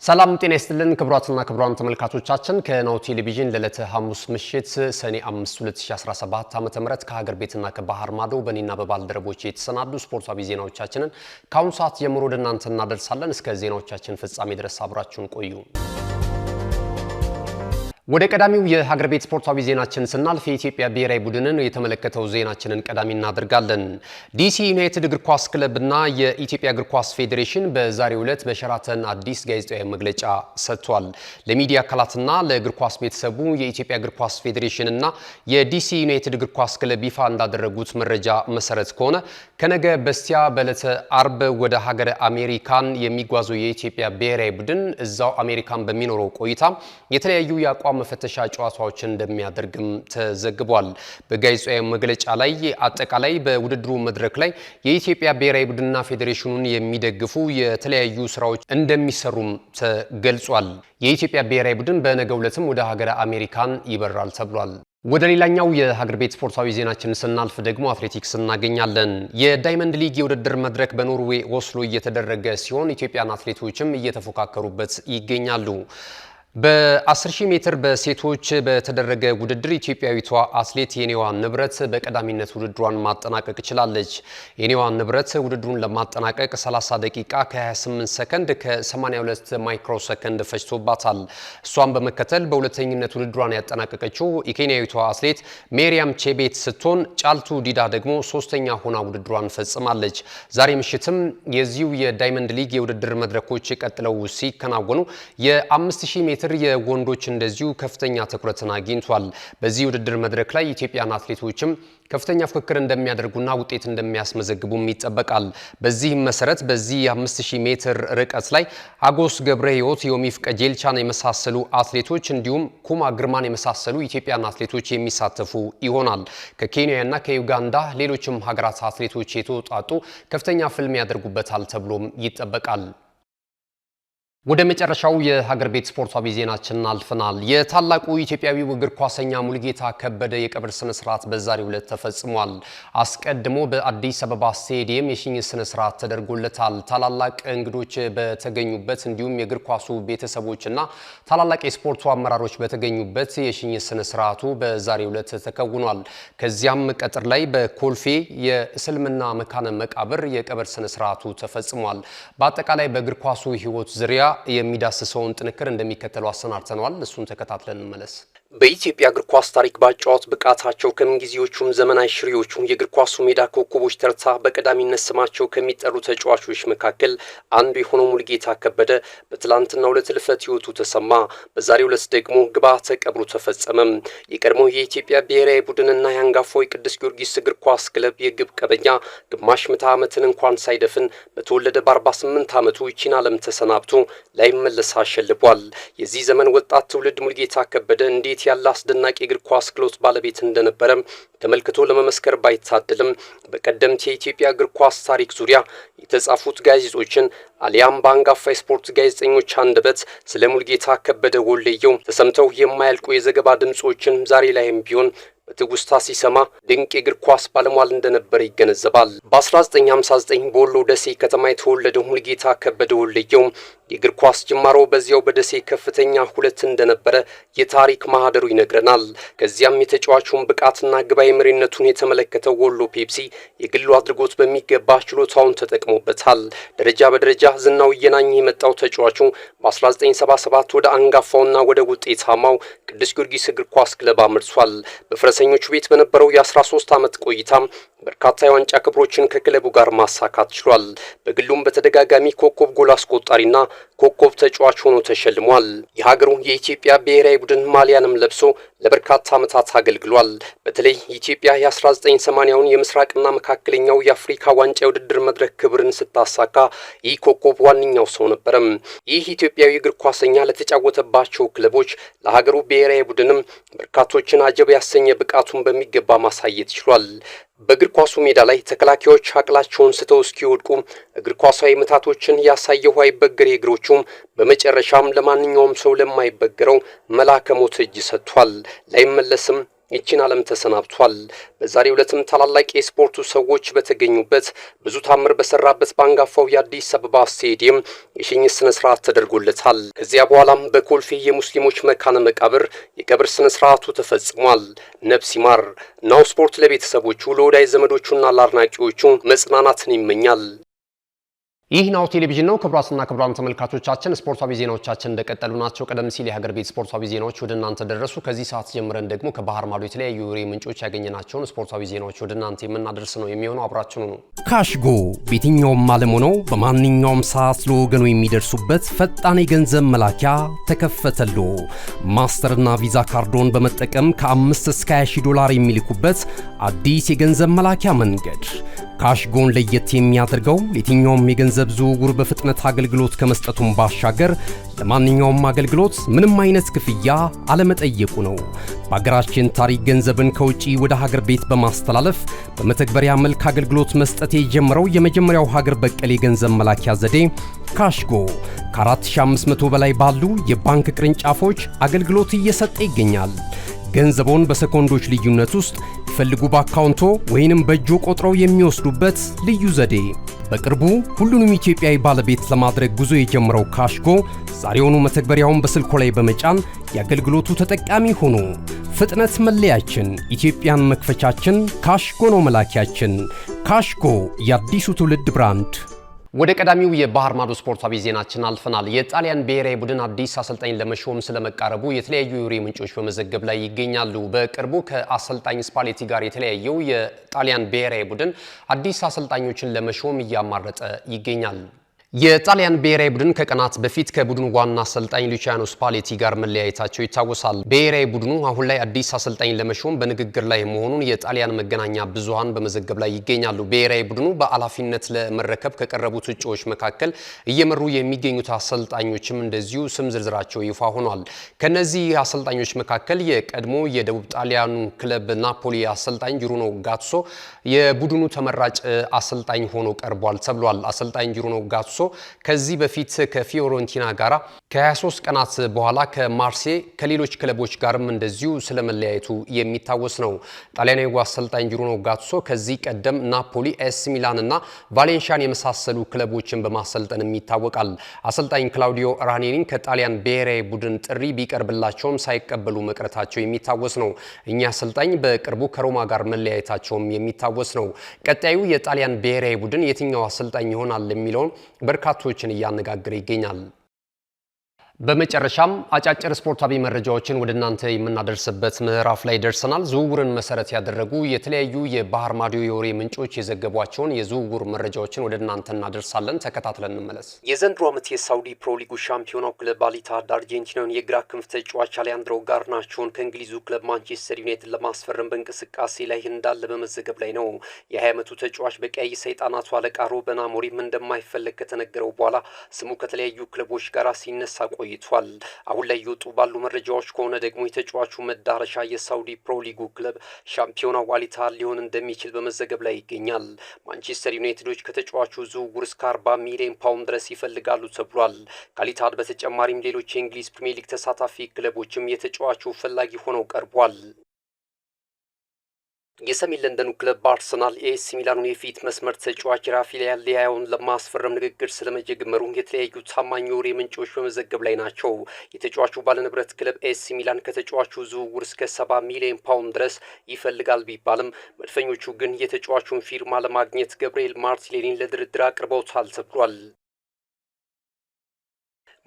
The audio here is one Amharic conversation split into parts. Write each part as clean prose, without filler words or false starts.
ሰላም ጤና ይስጥልን ክቡራትና ክቡራን ተመልካቾቻችን ከናሁ ቴሌቪዥን ለዕለተ ሐሙስ ምሽት ሰኔ 5 2017 ዓ.ም ከሀገር ቤትና ከባህር ማዶ በእኔና በባልደረቦቼ የተሰናዱ ስፖርታዊ ዜናዎቻችንን ከአሁን ሰዓት ጀምሮ ወደ እናንተ እናደርሳለን። እስከ ዜናዎቻችን ፍጻሜ ድረስ አብራችሁን ቆዩ። ወደ ቀዳሚው የሀገር ቤት ስፖርታዊ ዜናችን ስናልፍ የኢትዮጵያ ብሔራዊ ቡድንን የተመለከተው ዜናችንን ቀዳሚ እናደርጋለን። ዲሲ ዩናይትድ እግር ኳስ ክለብና የኢትዮጵያ እግር ኳስ ፌዴሬሽን በዛሬው ዕለት በሸራተን አዲስ ጋዜጣዊ መግለጫ ሰጥቷል። ለሚዲያ አካላትና ለእግር ኳስ ቤተሰቡ የኢትዮጵያ እግር ኳስ ፌዴሬሽንና የዲሲ ዩናይትድ እግር ኳስ ክለብ ይፋ እንዳደረጉት መረጃ መሰረት ከሆነ ከነገ በስቲያ በዕለተ አርብ ወደ ሀገረ አሜሪካን የሚጓዘው የኢትዮጵያ ብሔራዊ ቡድን እዛው አሜሪካን በሚኖረው ቆይታ የተለያዩ የአቋም መፈተሻ ጨዋታዎችን እንደሚያደርግም ተዘግቧል። በጋዜጣዊ መግለጫ ላይ አጠቃላይ በውድድሩ መድረክ ላይ የኢትዮጵያ ብሔራዊ ቡድንና ፌዴሬሽኑን የሚደግፉ የተለያዩ ስራዎች እንደሚሰሩም ተገልጿል። የኢትዮጵያ ብሔራዊ ቡድን በነገው ዕለትም ወደ ሀገረ አሜሪካን ይበራል ተብሏል። ወደ ሌላኛው የሀገር ቤት ስፖርታዊ ዜናችን ስናልፍ ደግሞ አትሌቲክስ እናገኛለን። የዳይመንድ ሊግ የውድድር መድረክ በኖርዌይ ኦስሎ እየተደረገ ሲሆን ኢትዮጵያን አትሌቶችም እየተፎካከሩበት ይገኛሉ። በ10000 ሜትር በሴቶች በተደረገ ውድድር ኢትዮጵያዊቷ አትሌት የኔዋ ንብረት በቀዳሚነት ውድድሯን ማጠናቀቅ ችላለች። የኔዋ ንብረት ውድድሩን ለማጠናቀቅ 30 ደቂቃ ከ28 ሰከንድ ከ82 ማይክሮ ሰከንድ ፈጅቶባታል። እሷን በመከተል በሁለተኝነት ውድድሯን ያጠናቀቀችው የኬንያዊቷ አትሌት ሜሪያም ቼቤት ስትሆን ጫልቱ ዲዳ ደግሞ ሶስተኛ ሆና ውድድሯን ፈጽማለች። ዛሬ ምሽትም የዚሁ የዳይመንድ ሊግ የውድድር መድረኮች ቀጥለው ሲከናወኑ የ5000 ሜትር የወንዶች እንደዚሁ ከፍተኛ ትኩረትን አግኝቷል። በዚህ ውድድር መድረክ ላይ ኢትዮጵያን አትሌቶችም ከፍተኛ ፍክክር እንደሚያደርጉና ውጤት እንደሚያስመዘግቡም ይጠበቃል። በዚህም መሰረት በዚህ 5000 ሜትር ርቀት ላይ አጎስ ገብረ ሕይወት፣ ዮሚፍ ቀጀልቻን የመሳሰሉ አትሌቶች እንዲሁም ኩማ ግርማን የመሳሰሉ ኢትዮጵያን አትሌቶች የሚሳተፉ ይሆናል። ከኬንያና ከዩጋንዳ ሌሎችም ሀገራት አትሌቶች የተወጣጡ ከፍተኛ ፍልሚያ ያደርጉበታል ተብሎም ይጠበቃል። ወደ መጨረሻው የሀገር ቤት ስፖርታዊ ዜናችን አልፈናል። የታላቁ ኢትዮጵያዊው እግር ኳሰኛ ሙሉጌታ ከበደ የቀብር ስነ ስርዓት በዛሬው ዕለት ተፈጽሟል። አስቀድሞ በአዲስ አበባ ስቴዲየም የሽኝት ስነ ስርዓት ተደርጎለታል። ታላላቅ እንግዶች በተገኙበት እንዲሁም የእግር ኳሱ ቤተሰቦችና ታላላቅ የስፖርቱ አመራሮች በተገኙበት የሽኝት ስነ ስርዓቱ በዛሬው ዕለት ተከውኗል። ከዚያም ቀጥር ላይ በኮልፌ የእስልምና መካነ መቃብር የቀብር ስነ ስርዓቱ ተፈጽሟል። በአጠቃላይ በእግር ኳሱ ህይወት ዙሪያ የሚዳስሰውን ጥንክር እንደሚከተለው አሰናድተናል። እሱን ተከታትለን እንመለስ። በኢትዮጵያ እግር ኳስ ታሪክ ባጫወት ብቃታቸው ከምንጊዜዎቹም ዘመናዊ ሽሪዎቹ የእግር ኳሱ ሜዳ ኮከቦች ተርታ በቀዳሚነት ስማቸው ከሚጠሩ ተጫዋቾች መካከል አንዱ የሆነው ሙሉጌታ ከበደ በትላንትናው ዕለት ሕልፈተ ሕይወቱ ተሰማ። በዛሬው ዕለት ደግሞ ግብዓተ ቀብሩ ተፈጸመም። የቀድሞ የኢትዮጵያ ብሔራዊ ቡድንና የአንጋፋው ቅዱስ ጊዮርጊስ እግር ኳስ ክለብ የግብ ቀበኛ ግማሽ ምዕተ ዓመትን እንኳን ሳይደፍን በተወለደ በ48 ዓመቱ ይቺን ዓለም ተሰናብቶ ላይመለስ አሸልቧል። የዚህ ዘመን ወጣት ትውልድ ሙሉጌታ ከበደ እንዴት ያለ አስደናቂ እግር ኳስ ክሎት ባለቤት እንደነበረ ተመልክቶ ለመመስከር ባይታደልም በቀደምት የኢትዮጵያ እግር ኳስ ታሪክ ዙሪያ የተጻፉት ጋዜጦችን አሊያም በአንጋፋ ስፖርት ጋዜጠኞች አንደበት ስለ ሙሉጌታ ከበደ ወልደየው ተሰምተው የማያልቁ የዘገባ ድምጾችን ዛሬ ላይም ቢሆን በትውስታ ሲሰማ ድንቅ የእግር ኳስ ባለሟል እንደነበር ይገነዘባል። በ1959 በወሎ ደሴ ከተማ የተወለደው ሙሉጌታ ከበደ ወልደየው የእግር ኳስ ጅማሮ በዚያው በደሴ ከፍተኛ ሁለት እንደነበረ የታሪክ ማህደሩ ይነግረናል። ከዚያም የተጫዋቹን ብቃትና ግባዊ መሪነቱን የተመለከተው ወሎ ፔፕሲ የግሉ አድርጎት በሚገባ ችሎታውን ተጠቅሞበታል። ደረጃ በደረጃ ዝናው እየናኘ የመጣው ተጫዋቹ በ1977 ወደ አንጋፋውና ወደ ውጤታማው ቅዱስ ጊዮርጊስ እግር ኳስ ክለብ አምርቷል። በፈረሰኞቹ ቤት በነበረው የ13 ዓመት ቆይታም በርካታ የዋንጫ ክብሮችን ከክለቡ ጋር ማሳካት ችሏል። በግሉም በተደጋጋሚ ኮከብ ጎል አስቆጣሪና ኮከብ ተጫዋች ሆኖ ተሸልሟል። የሀገሩ የኢትዮጵያ ብሔራዊ ቡድን ማሊያንም ለብሶ ለበርካታ ዓመታት አገልግሏል። በተለይ ኢትዮጵያ የ1980ውን የምስራቅና መካከለኛው የአፍሪካ ዋንጫ የውድድር መድረክ ክብርን ስታሳካ ይህ ኮከብ ዋነኛው ሰው ነበረም። ይህ ኢትዮጵያዊ እግር ኳሰኛ ለተጫወተባቸው ክለቦች ለሀገሩ ብሔራዊ ቡድንም በርካቶችን አጀብ ያሰኘ ብቃቱን በሚገባ ማሳየት ችሏል። በእግር ኳሱ ሜዳ ላይ ተከላካዮች አቅላቸውን ስተው እስኪወድቁ እግር ኳሳዊ ምታቶችን ያሳየው አይበገሬ እግሮቹም በመጨረሻም ለማንኛውም ሰው ለማይበገረው መልአከ ሞት እጅ ሰጥቷል። ላይመለስም ይችን ዓለም ተሰናብቷል። በዛሬው ዕለትም ታላላቅ የስፖርቱ ሰዎች በተገኙበት ብዙ ታምር በሰራበት በአንጋፋው የአዲስ አበባ ስቴዲየም የሽኝት ስነ ስርዓት ተደርጎለታል። ከዚያ በኋላም በኮልፌ የሙስሊሞች መካነ መቃብር የቀብር ስነ ስርዓቱ ተፈጽሟል። ነፍስ ይማር። ናሁ ስፖርት ለቤተሰቦቹ ለወዳጅ ዘመዶቹና ለአድናቂዎቹ መጽናናትን ይመኛል። ይህ ናሁ ቴሌቪዥን ነው። ክቡራትና ክቡራን ተመልካቾቻችን ስፖርታዊ ዜናዎቻችን እንደቀጠሉ ናቸው። ቀደም ሲል የሀገር ቤት ስፖርታዊ ዜናዎች ወደ እናንተ ደረሱ። ከዚህ ሰዓት ጀምረን ደግሞ ከባህር ማዶ የተለያዩ የወሬ ምንጮች ያገኘናቸውን ስፖርታዊ ዜናዎች ወደ እናንተ የምናደርስ ነው የሚሆነው። አብራችኑ ነው። ካሽጎ በየትኛውም ዓለም ሆነው በማንኛውም ሰዓት ለወገኑ የሚደርሱበት ፈጣን የገንዘብ መላኪያ ተከፈተሎ። ማስተርና ቪዛ ካርዶን በመጠቀም ከ5 እስከ 20 ዶላር የሚልኩበት አዲስ የገንዘብ መላኪያ መንገድ። ካሽጎን ለየት የሚያደርገው የትኛውም የገንዘብ ዝውውር በፍጥነት አገልግሎት ከመስጠቱም ባሻገር ለማንኛውም አገልግሎት ምንም አይነት ክፍያ አለመጠየቁ ነው። በሀገራችን ታሪክ ገንዘብን ከውጪ ወደ ሀገር ቤት በማስተላለፍ በመተግበሪያ መልክ አገልግሎት መስጠት የጀመረው የመጀመሪያው ሀገር በቀል የገንዘብ መላኪያ ዘዴ ካሽጎ ከ4500 በላይ ባሉ የባንክ ቅርንጫፎች አገልግሎት እየሰጠ ይገኛል። ገንዘቦን በሰኮንዶች ልዩነት ውስጥ ይፈልጉ በአካውንቶ ወይንም በእጆ ቆጥረው የሚወስዱበት ልዩ ዘዴ። በቅርቡ ሁሉንም ኢትዮጵያዊ ባለቤት ለማድረግ ጉዞ የጀመረው ካሽጎ ዛሬውኑ መተግበሪያውን በስልኮ ላይ በመጫን የአገልግሎቱ ተጠቃሚ ሆኑ። ፍጥነት መለያችን፣ ኢትዮጵያን መክፈቻችን፣ ካሽጎ ነው መላኪያችን። ካሽጎ የአዲሱ ትውልድ ብራንድ። ወደ ቀዳሚው የባህር ማዶ ስፖርታዊ ዜናችን አልፈናል። የጣሊያን ብሔራዊ ቡድን አዲስ አሰልጣኝ ለመሾም ስለመቃረቡ የተለያዩ የወሬ ምንጮች በመዘገብ ላይ ይገኛሉ። በቅርቡ ከአሰልጣኝ ስፓሌቲ ጋር የተለያየው የጣሊያን ብሔራዊ ቡድን አዲስ አሰልጣኞችን ለመሾም እያማረጠ ይገኛል። የጣሊያን ብሔራዊ ቡድን ከቀናት በፊት ከቡድኑ ዋና አሰልጣኝ ሉቺያኖ ስፓሌቲ ጋር መለያየታቸው ይታወሳል። ብሔራዊ ቡድኑ አሁን ላይ አዲስ አሰልጣኝ ለመሾም በንግግር ላይ መሆኑን የጣሊያን መገናኛ ብዙሃን በመዘገብ ላይ ይገኛሉ። ብሔራዊ ቡድኑ በኃላፊነት ለመረከብ ከቀረቡት እጩዎች መካከል እየመሩ የሚገኙት አሰልጣኞችም እንደዚሁ ስም ዝርዝራቸው ይፋ ሆኗል። ከነዚህ አሰልጣኞች መካከል የቀድሞ የደቡብ ጣሊያኑ ክለብ ናፖሊ አሰልጣኝ ጁሩኖ ጋቱሶ የቡድኑ ተመራጭ አሰልጣኝ ሆኖ ቀርቧል ተብሏል። አሰልጣኝ ጁሩኖ ጋቱሶ ከዚህ በፊት ከፊዮረንቲና ጋር ከ23 ቀናት በኋላ ከማርሴ ከሌሎች ክለቦች ጋርም እንደዚሁ ስለመለያየቱ የሚታወስ ነው። ጣሊያናዊው አሰልጣኝ ጁሩኖ ጋቱሶ ከዚህ ቀደም ናፖሊ፣ ኤስ ሚላን እና ቫሌንሺያን የመሳሰሉ ክለቦችን በማሰልጠንም ይታወቃል። አሰልጣኝ ክላውዲዮ ራኒኒን ከጣሊያን ብሔራዊ ቡድን ጥሪ ቢቀርብላቸውም ሳይቀበሉ መቅረታቸው የሚታወስ ነው። እኛ አሰልጣኝ በቅርቡ ከሮማ ጋር መለያየታቸውም የሚታወስ ነው። ቀጣዩ የጣሊያን ብሔራዊ ቡድን የትኛው አሰልጣኝ ይሆናል የሚለውን በርካቶችን እያነጋገረ ይገኛል። በመጨረሻም አጫጭር ስፖርታዊ መረጃዎችን ወደ እናንተ የምናደርስበት ምዕራፍ ላይ ደርሰናል። ዝውውርን መሰረት ያደረጉ የተለያዩ የባህር ማዶ የወሬ ምንጮች የዘገቧቸውን የዝውውር መረጃዎችን ወደ እናንተ እናደርሳለን። ተከታትለን እንመለስ። የዘንድሮ ዓመት የሳውዲ ፕሮ ሊጉ ሻምፒዮናው ክለብ አል ኢትሃድ አርጀንቲናውን የግራ ክንፍ ተጫዋች አሌያንድሮ ጋርናቾን ከእንግሊዙ ክለብ ማንቸስተር ዩናይትድ ለማስፈረም በእንቅስቃሴ ላይ እንዳለ በመዘገብ ላይ ነው። የ20 ዓመቱ ተጫዋች በቀይ ሰይጣናቱ አለቃ ሩበን አሞሪም እንደማይፈለግ ከተነገረው በኋላ ስሙ ከተለያዩ ክለቦች ጋር ሲነሳ ቆይቷል። አሁን ላይ የወጡ ባሉ መረጃዎች ከሆነ ደግሞ የተጫዋቹ መዳረሻ የሳውዲ ፕሮ ሊጉ ክለብ ሻምፒዮናው አል ኢትሃድ ሊሆን እንደሚችል በመዘገብ ላይ ይገኛል። ማንቸስተር ዩናይትዶች ከተጫዋቹ ዝውውር እስከ 40 ሚሊዮን ፓውንድ ድረስ ይፈልጋሉ ተብሏል። ከአል ኢትሃድ በተጨማሪም ሌሎች የእንግሊዝ ፕሪሚየር ሊግ ተሳታፊ ክለቦችም የተጫዋቹ ፈላጊ ሆነው ቀርቧል። የሰሜን ለንደኑ ክለብ አርሰናል ኤሲ ሚላኑን የፊት መስመር ተጫዋች ራፋኤል ሊያውን ለማስፈረም ንግግር ስለመጀመሩ የተለያዩ ታማኝ የወሬ ምንጮች በመዘገብ ላይ ናቸው። የተጫዋቹ ባለንብረት ክለብ ኤሲ ሚላን ከተጫዋቹ ዝውውር እስከ 70 ሚሊዮን ፓውንድ ድረስ ይፈልጋል ቢባልም መድፈኞቹ ግን የተጫዋቹን ፊርማ ለማግኘት ገብርኤል ማርቲኔሊን ለድርድር አቅርበውታል ተብሏል።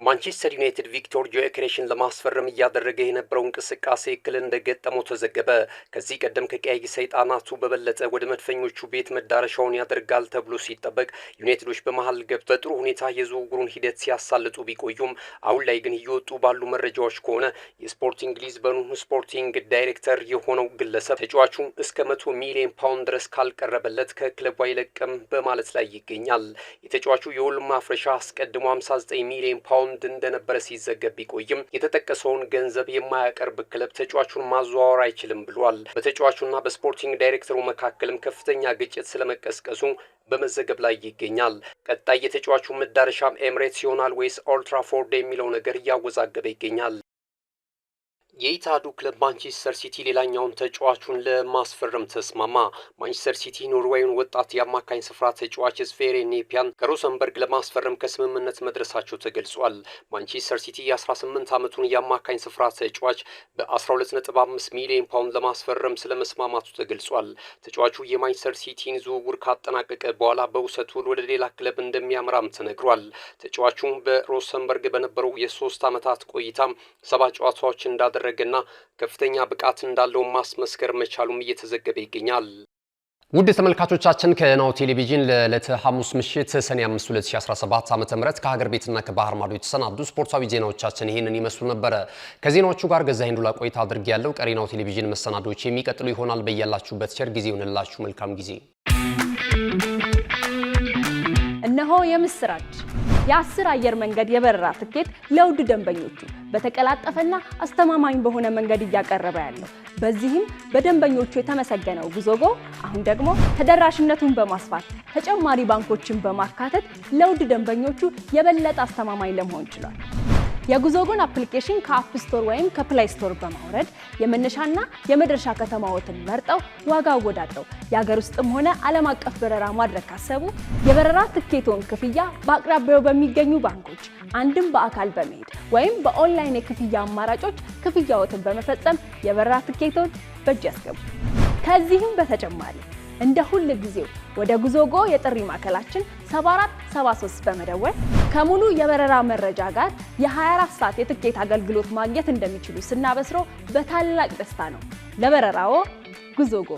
ማንቸስተር ዩናይትድ ቪክቶር ዮኬሬሽን ለማስፈረም እያደረገ የነበረው እንቅስቃሴ እክል እንደገጠመው ተዘገበ። ከዚህ ቀደም ከቀይ ሰይጣናቱ በበለጠ ወደ መድፈኞቹ ቤት መዳረሻውን ያደርጋል ተብሎ ሲጠበቅ ዩናይትዶች በመሃል ገብተው በጥሩ ሁኔታ የዝውውሩን ሂደት ሲያሳልጡ ቢቆዩም አሁን ላይ ግን እየወጡ ባሉ መረጃዎች ከሆነ የስፖርቲንግ ሊዝበኑ ስፖርቲንግ ዳይሬክተር የሆነው ግለሰብ ተጫዋቹ እስከ 100 ሚሊዮን ፓውንድ ድረስ ካልቀረበለት ከክለቡ አይለቅም በማለት ላይ ይገኛል። የተጫዋቹ የውል ማፍረሻ አስቀድሞ 59 ሚሊዮን ፓውንድ እንደነበረ ሲዘገብ ቢቆይም የተጠቀሰውን ገንዘብ የማያቀርብ ክለብ ተጫዋቹን ማዘዋወር አይችልም ብሏል። በተጫዋቹና በስፖርቲንግ ዳይሬክተሩ መካከልም ከፍተኛ ግጭት ስለመቀስቀሱ በመዘገብ ላይ ይገኛል። ቀጣይ የተጫዋቹ መዳረሻም ኤምሬትስ ይሆናል ወይስ ኦልድ ትራፎርድ የሚለው ነገር እያወዛገበ ይገኛል። የኢታዱ ክለብ ማንቸስተር ሲቲ ሌላኛውን ተጫዋቹን ለማስፈረም ተስማማ። ማንቸስተር ሲቲ ኖርዌይን ወጣት የአማካኝ ስፍራ ተጫዋች ስፌሬ ኔፒያን ከሮሰንበርግ ለማስፈረም ከስምምነት መድረሳቸው ተገልጿል። ማንቸስተር ሲቲ የ18 ዓመቱን የአማካኝ ስፍራ ተጫዋች በ12.5 ሚሊዮን ፓውንድ ለማስፈረም ስለመስማማቱ ተገልጿል። ተጫዋቹ የማንቸስተር ሲቲን ዝውውር ካጠናቀቀ በኋላ በውሰቱ ወደ ሌላ ክለብ እንደሚያመራም ተነግሯል። ተጫዋቹም በሮሰንበርግ በነበረው የ3 ዓመታት ቆይታ 7 ጨዋታዎች እንዳደረገና ከፍተኛ ብቃት እንዳለው ማስመስከር መቻሉም እየተዘገበ ይገኛል። ውድ ተመልካቾቻችን ከናሁ ቴሌቪዥን ለዕለተ ሐሙስ ምሽት ሰኔ 5 2017 ዓ.ም ከሀገር ቤትና ከባህር ማዶ የተሰናዱ ስፖርታዊ ዜናዎቻችን ይህንን ይመስሉ ነበር። ከዜናዎቹ ጋር ገዛኸኝ ዱላ ቆይታ አድርጌያለሁ። ቀሪ ናሁ ቴሌቪዥን መሰናዶች የሚቀጥሉ ይሆናል። በያላችሁበት ቸር ጊዜ ይሁንላችሁ። መልካም ጊዜ። እነሆ የምስራች የ10 አየር መንገድ የበረራ ትኬት ለውድ ደንበኞቹ በተቀላጠፈና አስተማማኝ በሆነ መንገድ እያቀረበ ያለው። በዚህም በደንበኞቹ የተመሰገነው ጉዞጎ አሁን ደግሞ ተደራሽነቱን በማስፋት ተጨማሪ ባንኮችን በማካተት ለውድ ደንበኞቹ የበለጠ አስተማማኝ ለመሆን ችሏል። የጉዞጎን አፕሊኬሽን ከአፕ ስቶር ወይም ከፕላይ ስቶር በማውረድ የመነሻና የመድረሻ ከተማዎትን መርጠው ዋጋ አወዳድረው የሀገር ውስጥም ሆነ ዓለም አቀፍ በረራ ማድረግ ካሰቡ የበረራ ትኬቶን ክፍያ በአቅራቢያው በሚገኙ ባንኮች አንድም በአካል በመሄድ ወይም በኦንላይን የክፍያ አማራጮች ክፍያዎትን በመፈጸም የበረራ ትኬቶን በእጅ ያስገቡ። ከዚህም በተጨማሪ እንደ ሁል ጊዜው ወደ ጉዞጎ የጥሪ ማዕከላችን 7473 በመደወል ከሙሉ የበረራ መረጃ ጋር የ24 ሰዓት የትኬት አገልግሎት ማግኘት እንደሚችሉ ስናበስሮ በታላቅ ደስታ ነው። ለበረራዎ ጉዞጎ።